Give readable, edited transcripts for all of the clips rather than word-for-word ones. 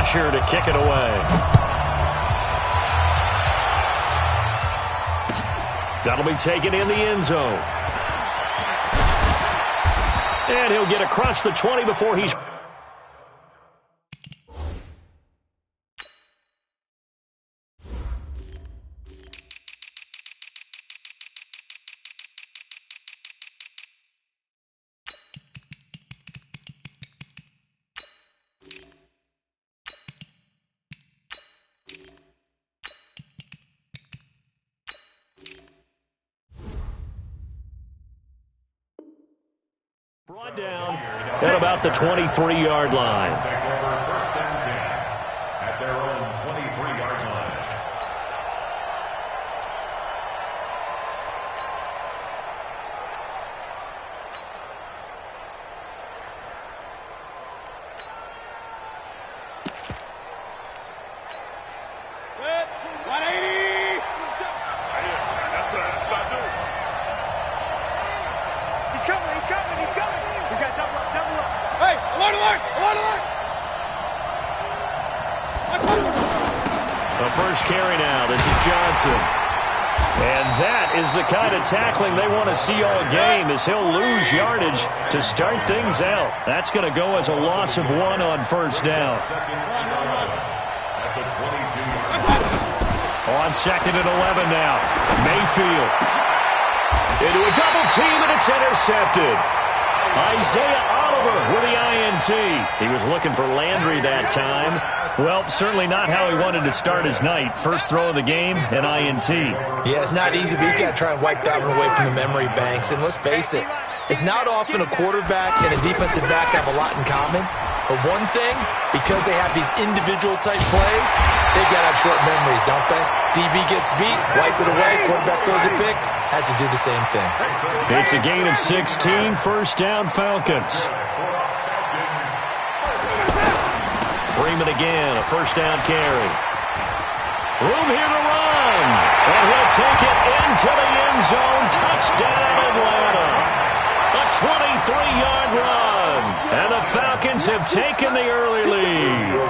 pressure to kick it away. That'll be taken in the end zone. And he'll get across the 20 before he's... Brought down at about the 23-yard line. First and 10 at their own 23-yard line. Good. 180. That's not doing. He's coming. We got double up. Hey, alert. The first carry now. This is Johnson. And that is the kind of tackling they want to see all game, as he'll lose yardage to start things out. That's going to go as a loss of 1 on first down. On second and 11 now. Mayfield. Into a double team, and it's intercepted. Isaiah Oliver with the INT. He was looking for Landry that time. Well, certainly not how he wanted to start his night. First throw of the game, an INT. Yeah, it's not easy, but he's got to try and wipe that one away from the memory banks. And let's face it, it's not often a quarterback and a defensive back have a lot in common. But one thing, because they have these individual type plays, they've got to have short memories, don't they? DB gets beat, wipe it away, quarterback throws a pick, has to do the same thing. It's a gain of 16, first down Falcons. Freeman again, a first down carry. Room here to run. And he'll take it into the end zone. Touchdown, Atlanta. A 23-yard run. And the Falcons have taken the early lead.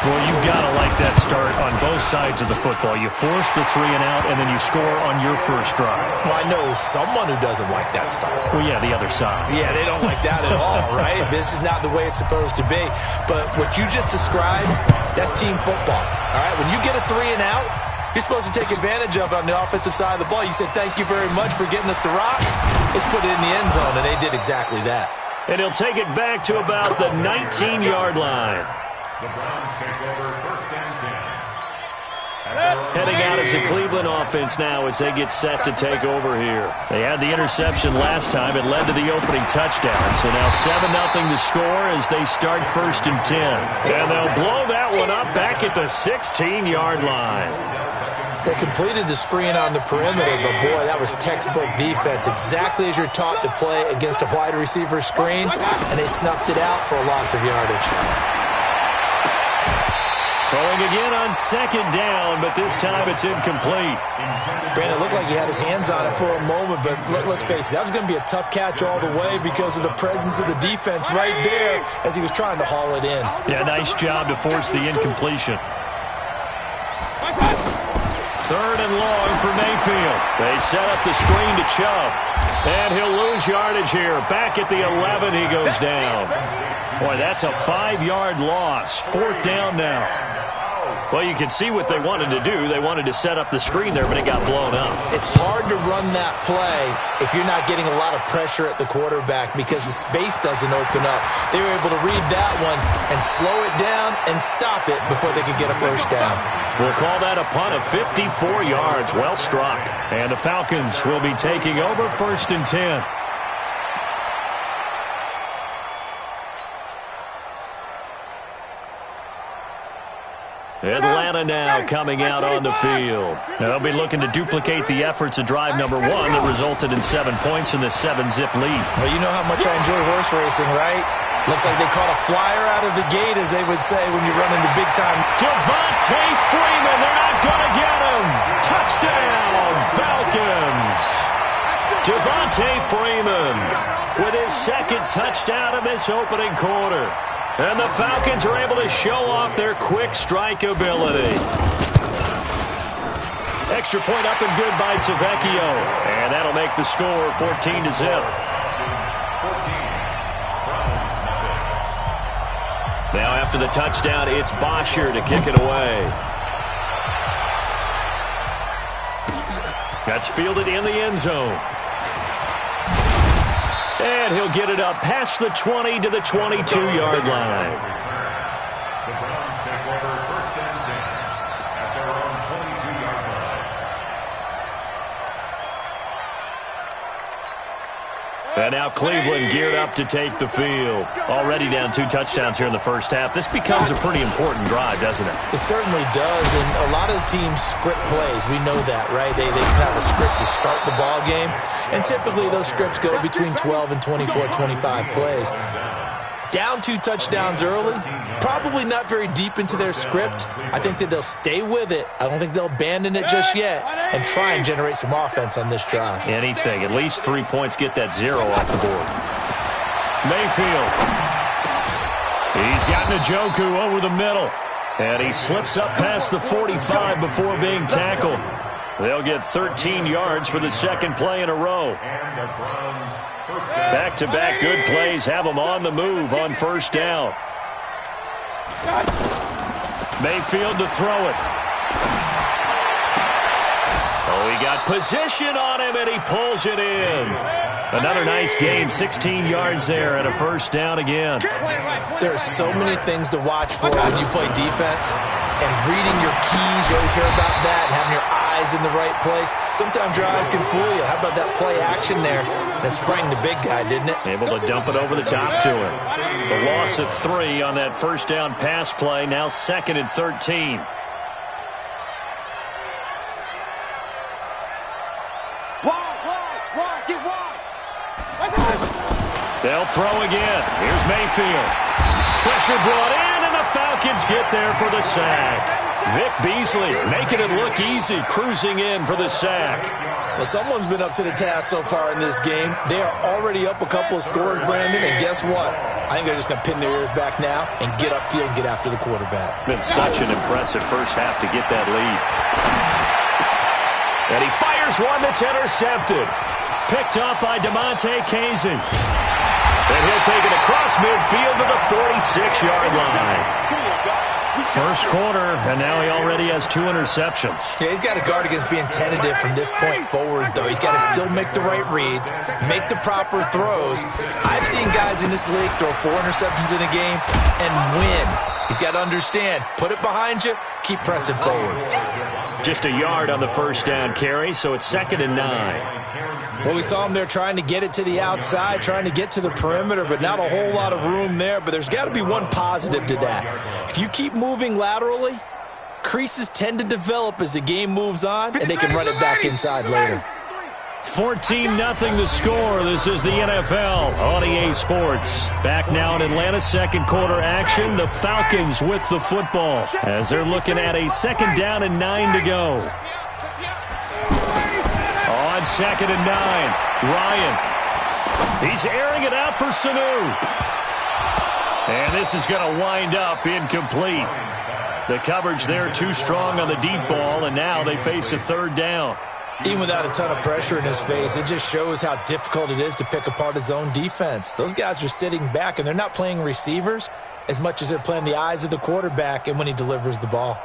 Well, you've got to like that start on both sides of the football. You force the 3 and out, and then you score on your first drive. Well, I know someone who doesn't like that start. Well, yeah, the other side. Yeah, they don't like that at all, right? This is not the way it's supposed to be. But what you just described, that's team football, all right? When you get a 3 and out, you're supposed to take advantage of it on the offensive side of the ball. You said, thank you very much for getting us the rock. Let's put it in the end zone, and they did exactly that. And he'll take it back to about the 19-yard line. The Browns take over first and 10. Heading out as the Cleveland offense now as they get set to take over here. They had the interception last time. It led to the opening touchdown. So now 7-0 to score as they start first and 10. And they'll blow that one up back at the 16-yard line. They completed the screen on the perimeter, but boy, that was textbook defense. Exactly as you're taught to play against a wide receiver screen, and they snuffed it out for a loss of yardage. Throwing again on second down, but this time it's incomplete. Brandon, it looked like he had his hands on it for a moment, but let's face it, that was going to be a tough catch all the way because of the presence of the defense right there as he was trying to haul it in. Yeah, nice job to force the incompletion. Third and long for Mayfield. They set up the screen to Chubb. And he'll lose yardage here. Back at the 11, he goes down. Boy, that's a 5-yard loss. Fourth down now. Well, you can see what they wanted to do. They wanted to set up the screen there, but it got blown up. It's hard to run that play if you're not getting a lot of pressure at the quarterback because the space doesn't open up. They were able to read that one and slow it down and stop it before they could get a first down. We'll call that a punt of 54 yards. Well struck. And the Falcons will be taking over first and 10. Atlanta now coming out on the field. They'll be looking to duplicate the efforts of drive number 1 that resulted in 7 points in the 7-zip lead. Well, you know how much I enjoy horse racing, right? Looks like they caught a flyer out of the gate, as they would say when you run into big time. Devontae Freeman, they're not going to get him. Touchdown, Falcons. Devontae Freeman with his second touchdown of this opening quarter. And the Falcons are able to show off their quick strike ability. Extra point up and good by Tavecchio. And that'll make the score 14-0. Now after the touchdown, it's Bosher to kick it away. That's fielded in the end zone. And he'll get it up past the 20 to the 22-yard line. The Browns take over first and 10 at their own 22-yard line. And now Cleveland geared up to take the field. Already down 2 touchdowns here in the first half. This becomes a pretty important drive, doesn't it? It certainly does, and a lot of the teams script plays. We know that, right? They have a script to start the ball game, and typically those scripts go between 12 and 24, 25 plays. Down 2 touchdowns early, probably not very deep into their script. I think that they'll stay with it. I don't think they'll abandon it just yet and try and generate some offense on this drive. Anything. At least 3 points, get that 0 off the board. Mayfield. He's got Njoku over the middle. And he slips up past the 45 before being tackled. They'll get 13 yards for the second play in a row. Back-to-back good plays have them on the move on first down. Mayfield to throw it. Oh, he got position on him, and he pulls it in. Another nice gain, 16 yards there, and a first down again. There are so many things to watch for when you play defense, and reading your keys, you always hear about that, and having your eyes in the right place. Sometimes your eyes can fool you. How about that play action there? And it sprang the big guy, didn't it? Able to dump it over the top to him. The loss of 3 on that first down pass play, now 2nd and 13. They'll throw again. Here's Mayfield. Pressure brought in, and the Falcons get there for the sack. Vic Beasley making it look easy, cruising in for the sack. Well, someone's been up to the task so far in this game. They are already up a couple of scores, Brandon, and guess what? I think they're just going to pin their ears back now and get upfield and get after the quarterback. Been such an impressive first half to get that lead. And he fires one that's intercepted. Picked up by DeMonte Kazin. And he'll take it across midfield to the 46-yard line. First quarter, and now he already has 2 interceptions. Yeah, he's got to guard against being tentative from this point forward, though. He's got to still make the right reads, make the proper throws. I've seen guys in this league throw 4 interceptions in a game and win. He's got to understand, put it behind you, keep pressing forward. Just a yard on the first down carry, so it's 2nd and 9. Well, we saw him there trying to get it to the outside, trying to get to the perimeter, but not a whole lot of room there. But there's got to be one positive to that. If you keep moving laterally, creases tend to develop as the game moves on, and they can run it back inside later. 14-0 the score. This is the NFL on EA Sports. Back now in Atlanta's second quarter action. The Falcons with the football as they're looking at a 2nd down and 9 to go. On 2nd and 9, Ryan. He's airing it out for Sanu. And this is going to wind up incomplete. The coverage there too strong on the deep ball, and now they face a 3rd down. Even without a ton of pressure in his face, it just shows how difficult it is to pick apart his own defense. Those guys are sitting back, and they're not playing receivers as much as they're playing the eyes of the quarterback and when he delivers the ball.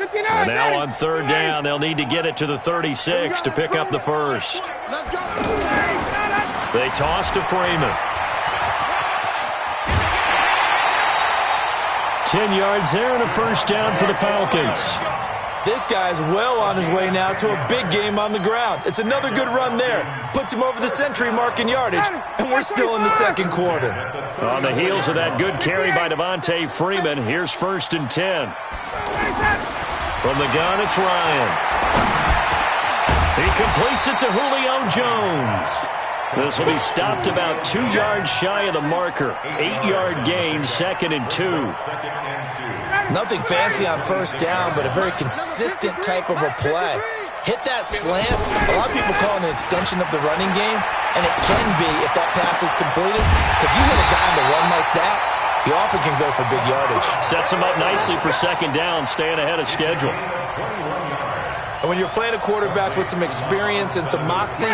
And now on 3rd down, they'll need to get it to the 36 to pick up the first. They toss to Freeman. 10 yards there and a first down for the Falcons. This guy's well on his way now to a big game on the ground. It's another good run there. Puts him over the century mark in yardage, and we're still in the second quarter. On the heels of that good carry by Devontae Freeman, here's 1st and 10. From the gun, it's Ryan. He completes it to Julio Jones. This will be stopped about 2 yards shy of the marker. 8-yard gain, 2nd and 2. Nothing fancy on first down, but a very consistent type of a play. Hit that slant. A lot of people call it an extension of the running game, and it can be if that pass is completed, because you hit a guy on the run like that, he often can go for big yardage. Sets him up nicely for 2nd down, staying ahead of schedule. And when you're playing a quarterback with some experience and some moxie,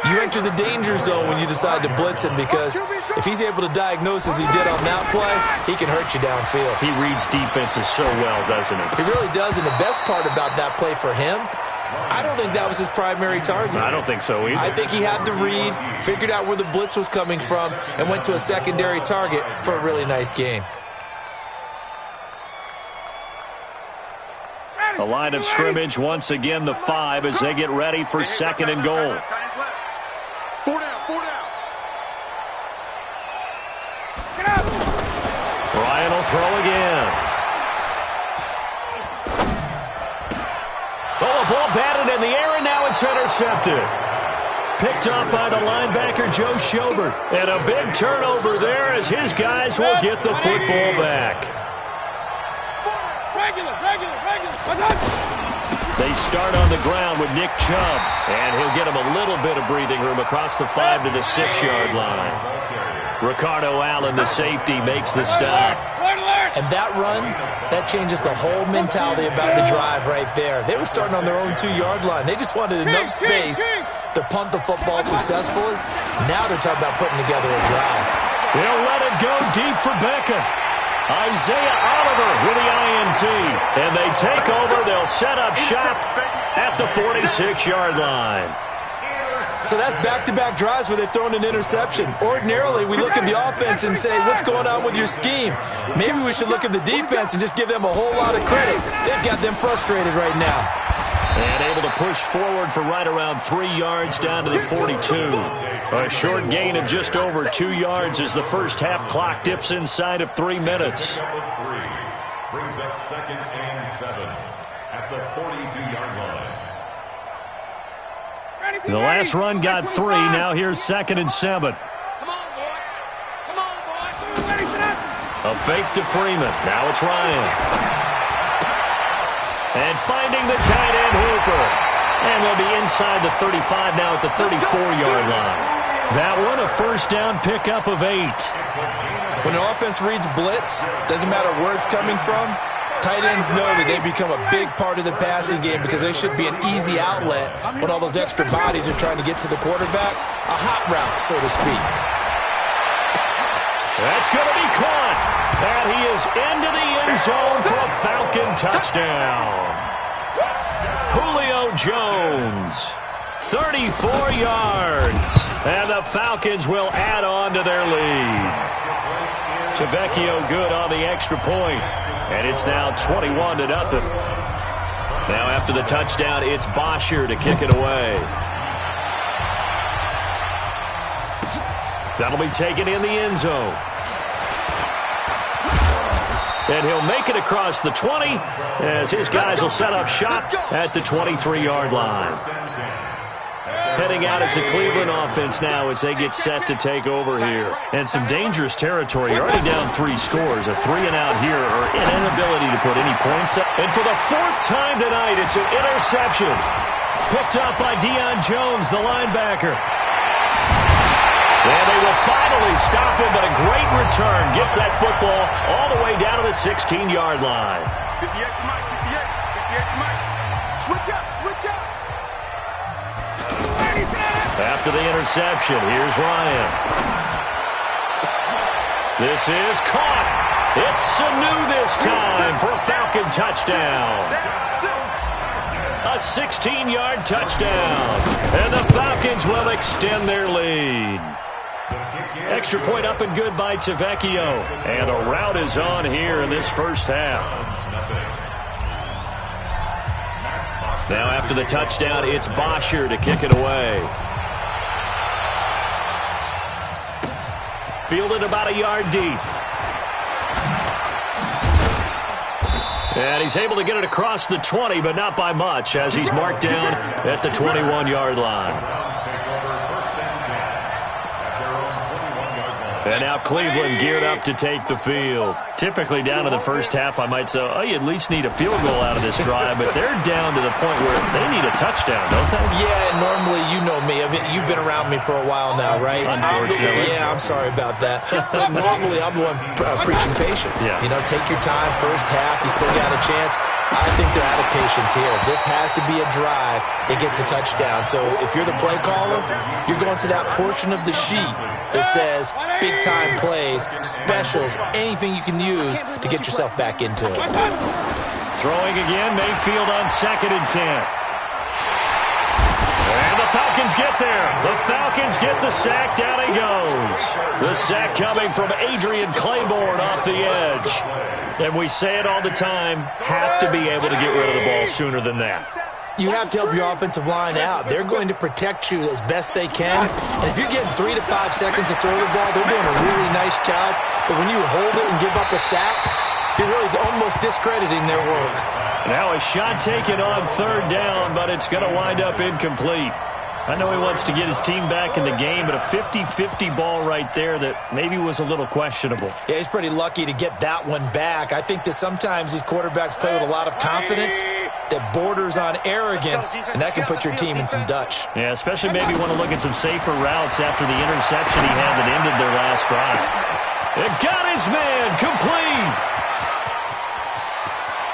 you enter the danger zone when you decide to blitz him, because if he's able to diagnose as he did on that play, he can hurt you downfield. He reads defenses so well, doesn't he? He really does, and the best part about that play for him, I don't think that was his primary target. I don't think so either. I think he had the read, figured out where the blitz was coming from, and went to a secondary target for a really nice gain. A line of scrimmage, once again the 5 as they get ready for 2nd and goal. 4 down, 4 down. Ryan will throw again. Oh, a ball batted in the air, and now it's intercepted. Picked up by the linebacker, Joe Schobert. And a big turnover there as his guys will get the football back. Regular. They start on the ground with Nick Chubb, and he'll get him a little bit of breathing room across the 5 to the 6-yard line. Ricardo Allen, the safety, makes the stop. And that run, that changes the whole mentality about the drive right there. They were starting on their own 2-yard line. They just wanted enough space to punt the football successfully. Now they're talking about putting together a drive. They'll let it go deep for Becca. Isaiah Oliver with the INT. And they take over. They'll set up shop at the 46-yard line. So that's back-to-back drives where they've thrown an interception. Ordinarily, we look at the offense and say, what's going on with your scheme? Maybe we should look at the defense and just give them a whole lot of credit. They've got them frustrated right now. And able to push forward for right around 3 yards down to the 42. A short gain of just over 2 yards as the first half clock dips inside of 3 minutes. Brings up 2nd and 7 at the 42-yard line. The last run got 3. Now here's 2nd and 7. Come on, boy. Come on, boy. Ready for that? A fake to Freeman. Now it's Ryan. And finding the tight end, Hooper. And they'll be inside the 35 now at the 34-yard line. That one, a first down pickup of 8. When an offense reads blitz, doesn't matter where it's coming from, tight ends know that they become a big part of the passing game because they should be an easy outlet when all those extra bodies are trying to get to the quarterback. A hot route, so to speak. That's going to be caught. And he is into the end zone for a Falcon touchdown. Julio Jones, 34 yards. And the Falcons will add on to their lead. Tavecchio good on the extra point. And it's now 21-0. Now after the touchdown, it's Bosher to kick it away. That'll be taken in the end zone. And he'll make it across the 20 as his guys will set up shop at the 23-yard line. Heading out is the Cleveland offense now as they get set to take over here. And some dangerous territory. You're already down 3 scores. A 3-and-out here or an inability to put any points up. And for the 4th time tonight, it's an interception. Picked up by Deion Jones, the linebacker. And they will finally stop him, but a great return gets that football all the way down to the 16-yard line. 58 to Mike, 58 to Mike. Switch up. After the interception, here's Ryan. This is caught. It's Sanu this time for a Falcon touchdown. A 16-yard touchdown. And the Falcons will extend their lead. Extra point up and good by Tavecchio. And a rout is on here in this first half. Now after the touchdown, it's Bosher to kick it away. Fielded about a yard deep. And he's able to get it across the 20, but not by much as he's marked down at the 21-yard line. And now Cleveland geared up to take the field. Typically down to the first half, I might say, oh, you at least need a field goal out of this drive, but they're down to the point where they need a touchdown, don't they? Yeah, normally, you know me. I mean, you've been around me for a while now, right? Unfortunately. I'm sorry about that. But normally, I'm the one preaching patience. Yeah. You know, take your time, first half, you still got a chance. I think they're out of patience here. This has to be a drive that gets a touchdown. So if you're the play caller, you're going to that portion of the sheet that says big-time plays, specials, anything you can use to get yourself back into it. Throwing again, Mayfield on 2nd and 10. And the Falcons get there. The Falcons get the sack. Down he goes. The sack coming from Adrian Claiborne off the edge. And we say it all the time, have to be able to get rid of the ball sooner than that. You have to help your offensive line out. They're going to protect you as best they can. And if you're getting 3 to 5 seconds to throw the ball, they're doing a really nice job. But when you hold it and give up a sack, you're really almost discrediting their work. Now a shot taken on 3rd down, but it's going to wind up incomplete. I know he wants to get his team back in the game, but a 50-50 ball right there that maybe was a little questionable. Yeah, he's pretty lucky to get that one back. I think that sometimes these quarterbacks play with a lot of confidence that borders on arrogance, and that can put your team in some Dutch. Yeah, especially maybe want to look at some safer routes after the interception he had that ended their last drive. It got his man complete.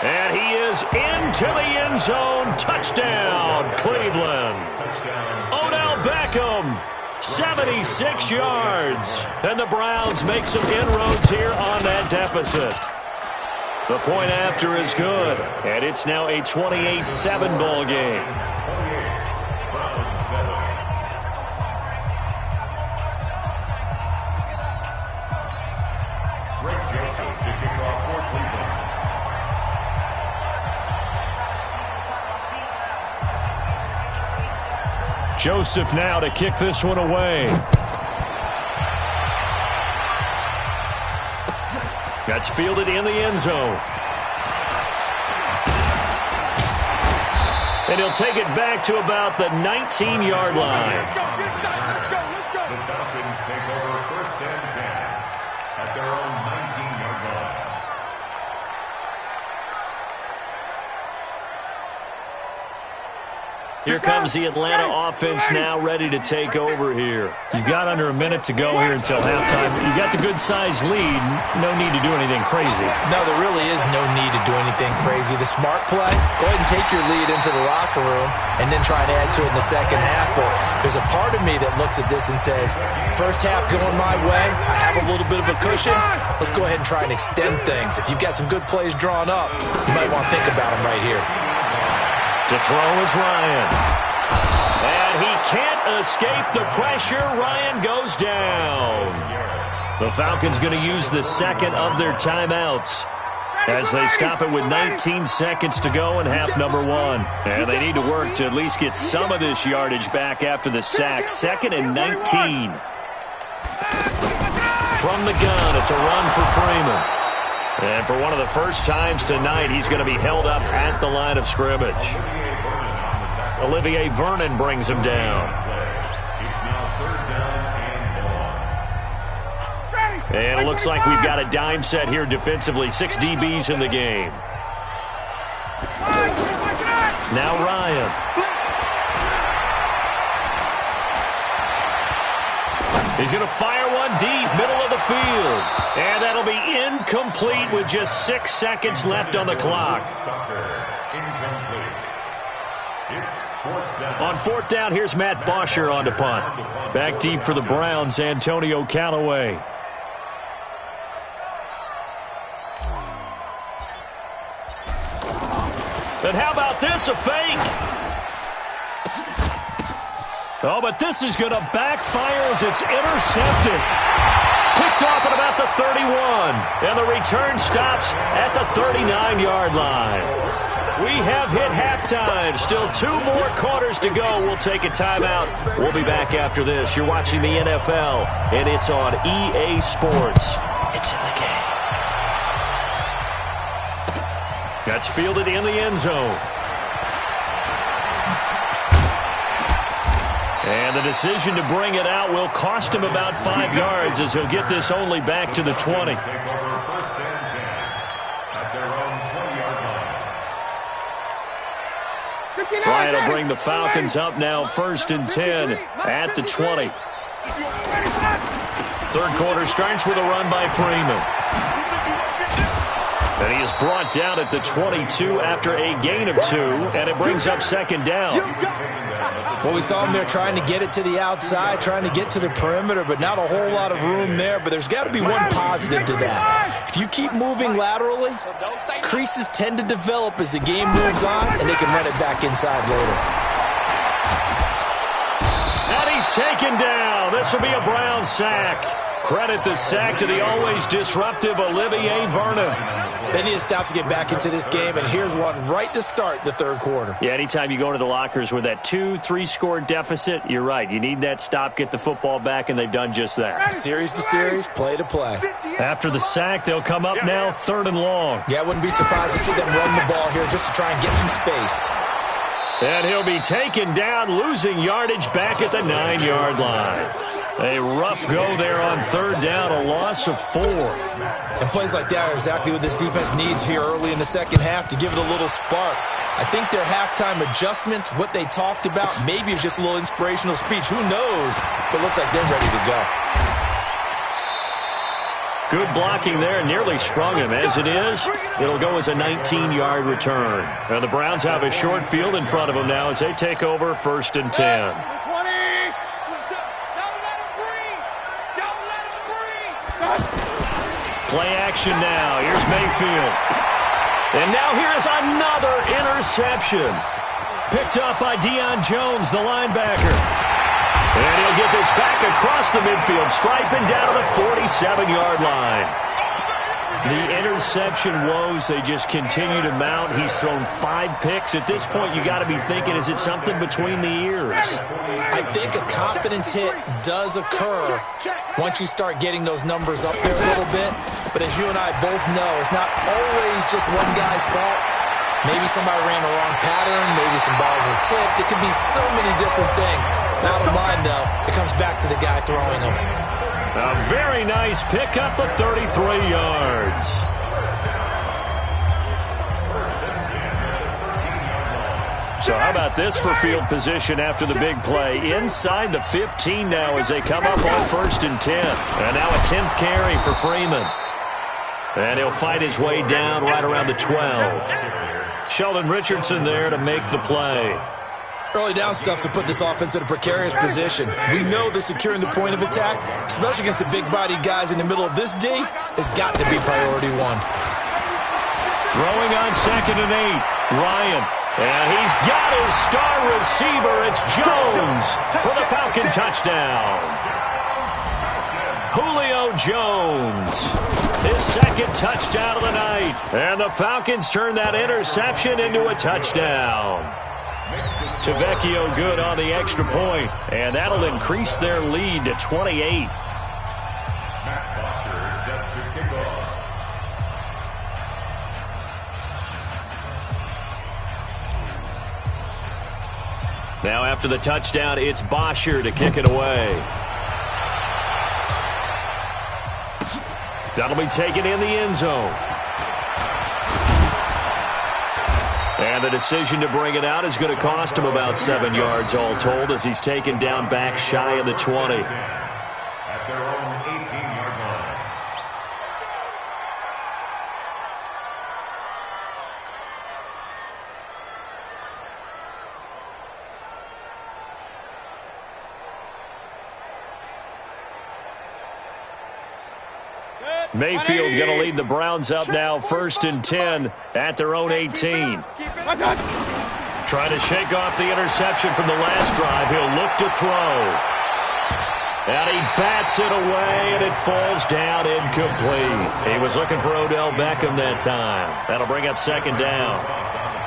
And he is into the end zone. Touchdown, Cleveland. Odell Beckham, 76 yards. And the Browns make some inroads here on that deficit. The point after is good. And it's now a 28-7 ball game. Greg Joseph to kick off for Cleveland. Joseph now to kick this one away. That's fielded in the end zone. And he'll take it back to about the 19-yard line. The Falcons take over 1st and 10 at their own 19-yard line. Here comes the Atlanta offense now ready to take over here. You've got under a minute to go here until halftime. You got the good-sized lead. No need to do anything crazy. No, there really is no need to do anything crazy. The smart play, go ahead and take your lead into the locker room and then try to add to it in the second half. But there's a part of me that looks at this and says, first half going my way, I have a little bit of a cushion. Let's go ahead and try and extend things. If you've got some good plays drawn up, you might want to think about them right here. To throw is Ryan. And he can't escape the pressure. Ryan goes down. The Falcons going to use the second of their timeouts as they stop it with 19 seconds to go in half number 1. And they need to work to at least get some of this yardage back after the sack. 2nd and 19. From the gun, it's a run for Freeman. And for one of the first times tonight, he's going to be held up at the line of scrimmage. Olivier Vernon brings him down. It's now 3rd down and 1. And it looks like we've got a dime set here defensively. 6 DBs in the game. Now Ryan. He's going to fire one deep, middle of the field. And that'll be incomplete with just 6 seconds left on the clock. Incomplete. It's 4th down. On 4th down, here's Matt Bosher on to punt. Back deep for the Browns, Antonio Callaway. And how about this, a fake? Oh, but this is going to backfire as it's intercepted. Picked off at about the 31. And the return stops at the 39-yard line. We have hit halftime. Still 2 more quarters to go. We'll take a timeout. We'll be back after this. You're watching the NFL, and it's on EA Sports. It's in the game. That's fielded in the end zone. And the decision to bring it out will cost him about 5 yards as he'll get this only back to the 20. Take over 1st and 10 at their own 20-yard line. Bryant will bring the Falcons up now 1st and 10 at the 20. Third quarter starts with a run by Freeman. And he is brought down at the 22 after a gain of 2, and it brings up 2nd down. Well, we saw him there trying to get it to the outside, trying to get to the perimeter, but not a whole lot of room there. But there's got to be one positive to that. If you keep moving laterally, creases tend to develop as the game moves on, and they can run it back inside later. And he's taken down. This will be a Brown sack. Credit the sack to the always disruptive Olivier Vernon. They need to stop to get back into this game, and here's one right to start the third quarter. Yeah, anytime you go into the lockers with that 2-3 score deficit, you're right. You need that stop, get the football back, and they've done just that. Series to series, play to play. After the sack, they'll come up now 3rd and long. Yeah, I wouldn't be surprised to see them run the ball here just to try and get some space. And he'll be taken down, losing yardage back at the 9-yard line. A rough go there on 3rd down, a loss of 4. And plays like that are exactly what this defense needs here early in the second half to give it a little spark. I think their halftime adjustment, what they talked about, maybe it's just a little inspirational speech. Who knows? But it looks like they're ready to go. Good blocking there, nearly sprung him. As it is, it'll go as a 19-yard return. Now the Browns have a short field in front of them now as they take over 1st and 10. Play action now. Here's Mayfield. And now here is another interception. Picked up by Deion Jones, the linebacker. And he'll get this back across the midfield, striping down to the 47-yard line. The interception woes, they just continue to mount. He's thrown 5 picks. At this point, you got to be thinking, is it something between the ears? I think a confidence hit does occur once you start getting those numbers up there a little bit. But as you and I both know, it's not always just one guy's fault. Maybe somebody ran the wrong pattern. Maybe some balls were tipped. It could be so many different things. Bottom line, though, it comes back to the guy throwing them. A very nice pickup of 33 yards. So how about this for field position after the big play? Inside the 15 now as they come up on 1st and 10. And now a 10th carry for Freeman. And he'll fight his way down right around the 12. Sheldon Richardson there to make the play. Early down stuff to put this offense in a precarious position. We know that securing the point of attack, especially against the big-bodied guys in the middle of this D, has got to be priority 1. Throwing on 2nd and 8. Ryan. And he's got his star receiver. It's Jones for the Falcon touchdown. Julio Jones. His 2nd touchdown of the night. And the Falcons turn that interception into a touchdown. Tavecchio good on the extra point, and that'll increase their lead to 28. Matt Bosher set to kick off. Now after the touchdown, it's Bosher to kick it away. That'll be taken in the end zone. And the decision to bring it out is going to cost him about 7 yards all told as he's taken down back shy of the 20. At their own 18-yard line. Mayfield going to lead the Browns up now 1st and 10 at their own 18. Trying to shake off the interception from the last drive. He'll look to throw. And he bats it away, and it falls down incomplete. He was looking for Odell Beckham that time. That'll bring up 2nd down.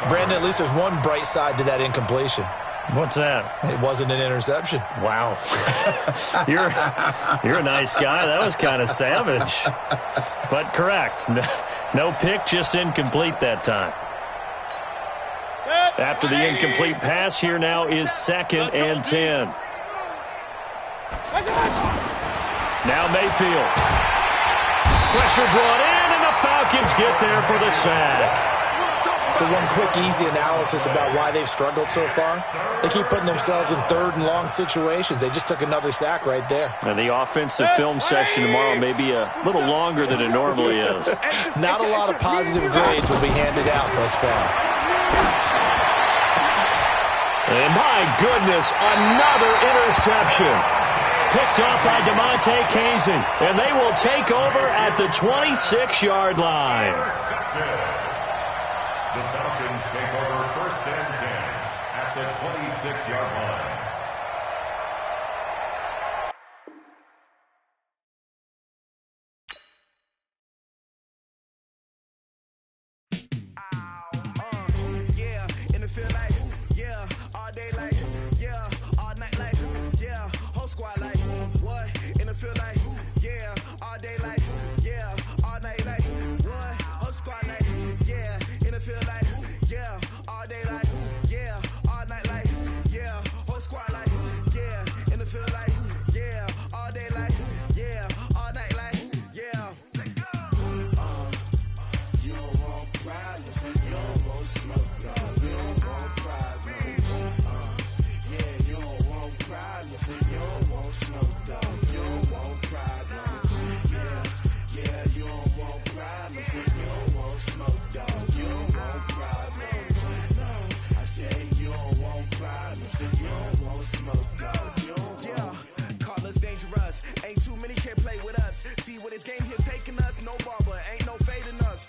Brandon, at least there's one bright side to that incompletion. What's that? It wasn't an interception. Wow. You're a nice guy. That was kind of savage. But correct. No pick, just incomplete that time. After the incomplete pass, here now is 2nd and 10. Now Mayfield. Pressure brought in, and the Falcons get there for the sack. So one quick, easy analysis about why they've struggled so far. They keep putting themselves in third and long situations. They just took another sack right there. And the offensive film session tomorrow may be a little longer than it normally is. Not a lot of positive grades will be handed out thus far. And my goodness, another interception. Picked off by DeMonte Kazin. And they will take over at the 26-yard line. The Falcons take over 1st and 10 at the 26-yard line. In the field like, yeah, all day like, yeah, all night like, yeah, whole squad like, what? In the field like, yeah, all day like, yeah, all night like, what? Whole squad like, yeah, in the field like, yeah, all day like, yeah, all night like, yeah, whole squad like, yeah, in the field like, yeah, all day like, yeah, all night like, yeah. You don't want problems, you don't want smoke, dog. You don't want problems. Yeah, you don't want problems, you don't want smoke, dog. You don't want problems. Yeah, you don't want problems, you don't want smoke, dog. You don't want problems. No, I say you don't want problems, you don't want smoke, dog. You don't want. Call us dangerous. Ain't too many can play with us. See where this game here taking us. No barber, ain't no fading us.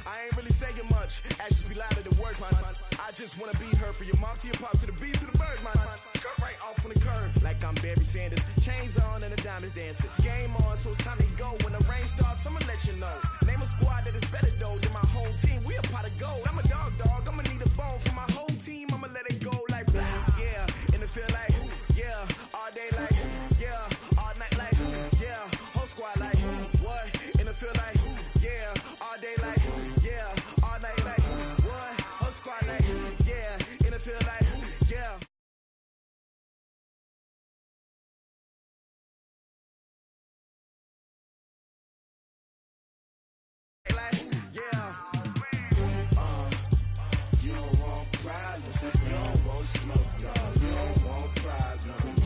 I ain't really saying much. Actions be louder than words, man. I just wanna be heard from your mom to your pop to the beat to the birds, man. Cut right off on the curb like I'm Barry Sanders. Chains on and the diamonds dancing. Game on, so it's time to go. When the rain starts, I'ma let you know. Name a squad that is better though than my home team. We a pot of gold. I'm a dog. I'ma need a bone for my whole team. I'ma let it go like blah. Yeah, in the field like, yeah, all day like, yeah, all night like, yeah, whole squad like, what? In the field like, yeah, all day like, yeah, all night like, what? Whole squad like, yeah, in the field like, yeah. Like, yeah. You don't want problems, you don't want smoke, dog. You don't want problems.